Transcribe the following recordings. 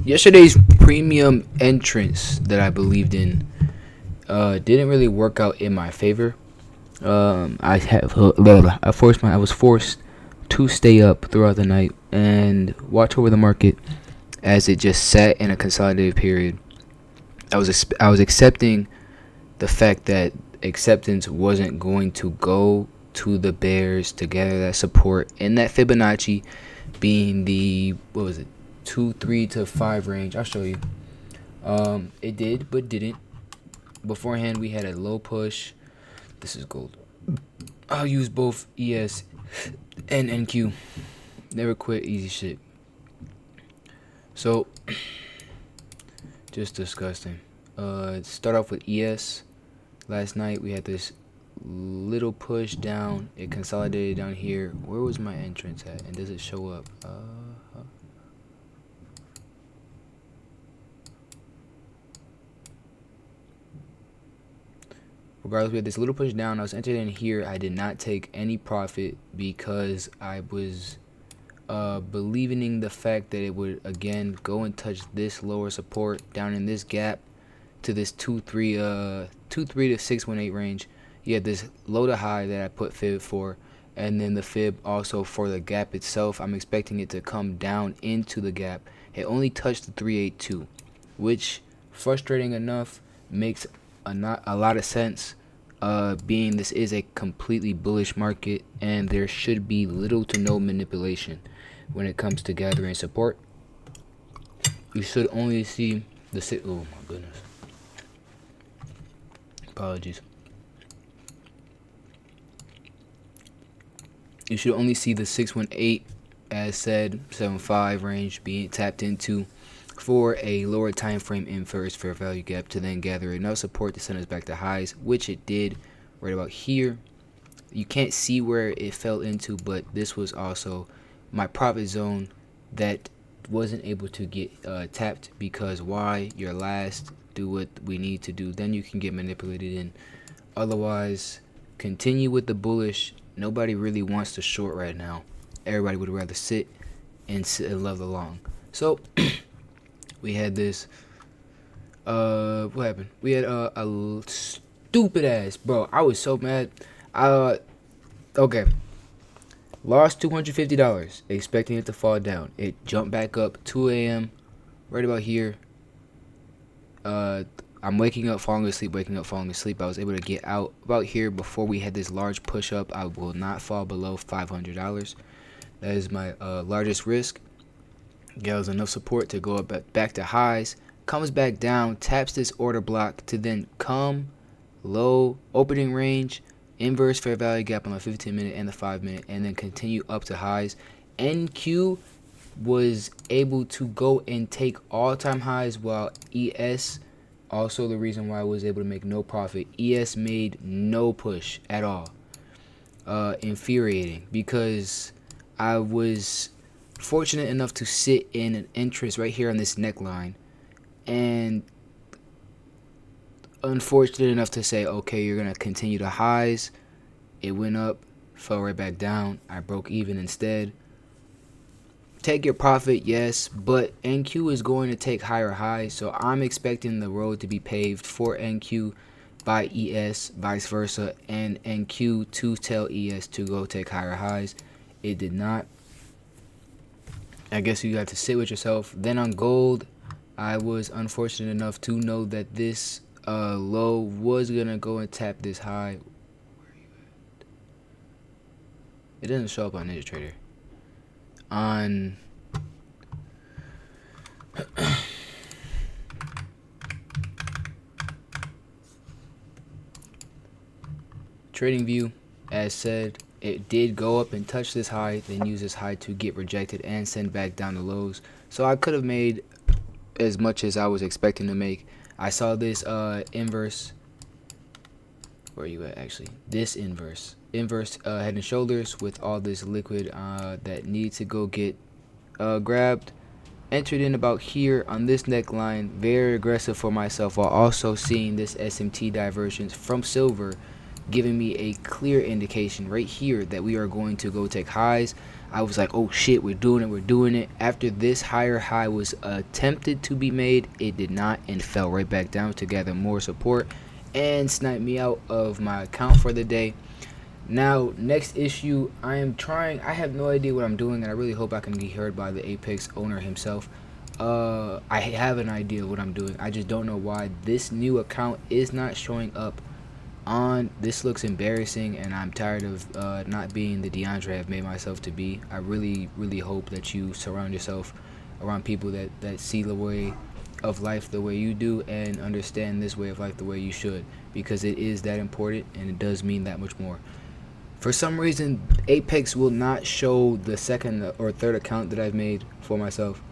Yesterday's premium entrance that I believed in didn't really work out in my favor. I was forced to stay up throughout the night and watch over the market as it just sat in a consolidated period. I was accepting the fact that acceptance wasn't going to go to the bears to gather that support in that Fibonacci being the, what was it, 2 3 to 5 range. I'll show you. It did but didn't. Beforehand we had a low push. This is gold. I'll use both ES and NQ. Never quit, easy shit. So just disgusting. Start off with ES. Last night we had this little push down. It consolidated down here. Where was my entrance at? And does it show up? Regardless, we had this little push down. I was entered in here. I did not take any profit because I was believing in the fact that it would again go and touch this lower support down in this gap to this 2 3 to 618 range. You had this low to high that I put fib for, and then the fib also for the gap itself. I'm expecting it to come down into the gap. It only touched the 382, which, frustrating enough, makes a lot of sense, being this is a completely bullish market and there should be little to no manipulation when it comes to gathering support. You should only see the oh my goodness, apologies. You should only see the 618, as said, 7.5 range being tapped into for a lower time frame inverse fair value gap to then gather enough support to send us back to highs, which it did right about here. You can't see where it fell into, but this was also my profit zone that wasn't able to get tapped, because why? You're last, do what we need to do, then you can get manipulated in. Otherwise, continue with the bullish. Nobody really wants to short right now. Everybody would rather sit and love the long. So we had this what happened? We had a stupid ass, bro. I was so mad. Okay. Lost $250 expecting it to fall down. It jumped back up 2 a.m. right about here. I'm waking up, falling asleep, falling asleep. I was able to get out about here before we had this large push up. I will not fall below $500. That is my largest risk. Gathers enough support to go up back to highs. Comes back down, taps this order block to then come low, opening range, inverse fair value gap on the 15-minute and the 5-minute, and then continue up to highs. NQ was able to go and take all-time highs, while ES, also the reason why I was able to make no profit, ES made no push at all. Infuriating, because I was fortunate enough to sit in an interest right here on this neckline, and unfortunate enough to say, okay, you're going to continue to highs. It went up, fell right back down. I broke even instead. Take your profit, yes, but NQ is going to take higher highs, so I'm expecting the road to be paved for NQ by ES, vice versa, and NQ to tell ES to go take higher highs. It did not. I guess you have to sit with yourself. Then on gold, I was unfortunate enough to know that this low was gonna go and tap this high. Where are you at? It doesn't show up on NinjaTrader. On TradingView, as said, it did go up and touch this high, then use this high to get rejected and send back down the lows. So I could have made as much as I was expecting to make. I saw this inverse. Where are you at, actually? This inverse head and shoulders with all this liquid that needs to go get grabbed. Entered in about here on this neckline, very aggressive for myself, while also seeing this SMT divergence from silver giving me a clear indication right here that we are going to go take highs. I was like, oh shit, we're doing it. After this higher high was attempted to be made, it did not, and fell right back down to gather more support and snipe me out of my account for the day. Now, next issue, I have no idea what I'm doing, and I really hope I can be heard by the Apex owner himself. I have an idea of what I'm doing. I just don't know why this new account is not showing up on. This looks embarrassing, and I'm tired of not being the DeAndre I've made myself to be. I really hope that you surround yourself around people that see the way of life the way you do and understand this way of life the way you should, because it is that important and it does mean that much more. For some reason, Apex will not show the second or third account that I've made for myself.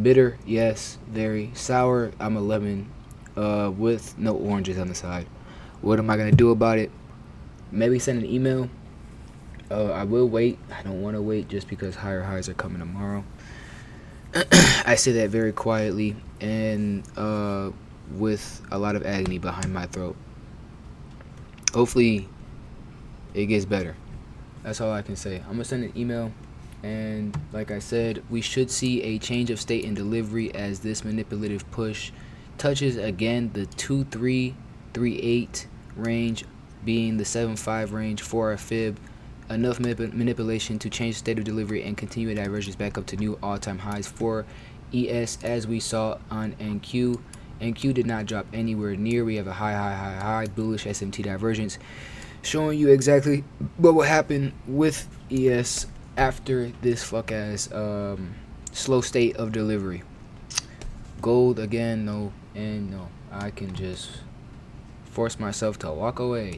Bitter, yes, very sour. I'm a lemon, with no oranges on the side. What am I gonna do about it? Maybe send an email. I will wait. I don't want to wait just because higher highs are coming tomorrow. I say that very quietly and with a lot of agony behind my throat. Hopefully, it gets better. That's all I can say. I'm gonna send an email, and like I said, we should see a change of state in delivery as this manipulative push touches again the 2338 range, being the 75 range for a fib. Enough manipulation to change the state of delivery and continue divergence back up to new all-time highs for ES, as we saw on NQ. NQ did not drop anywhere near. We have a high bullish SMT divergence, showing you exactly what will happen with ES after this fuck ass slow state of delivery. Gold again, no, and no. I can just force myself to walk away.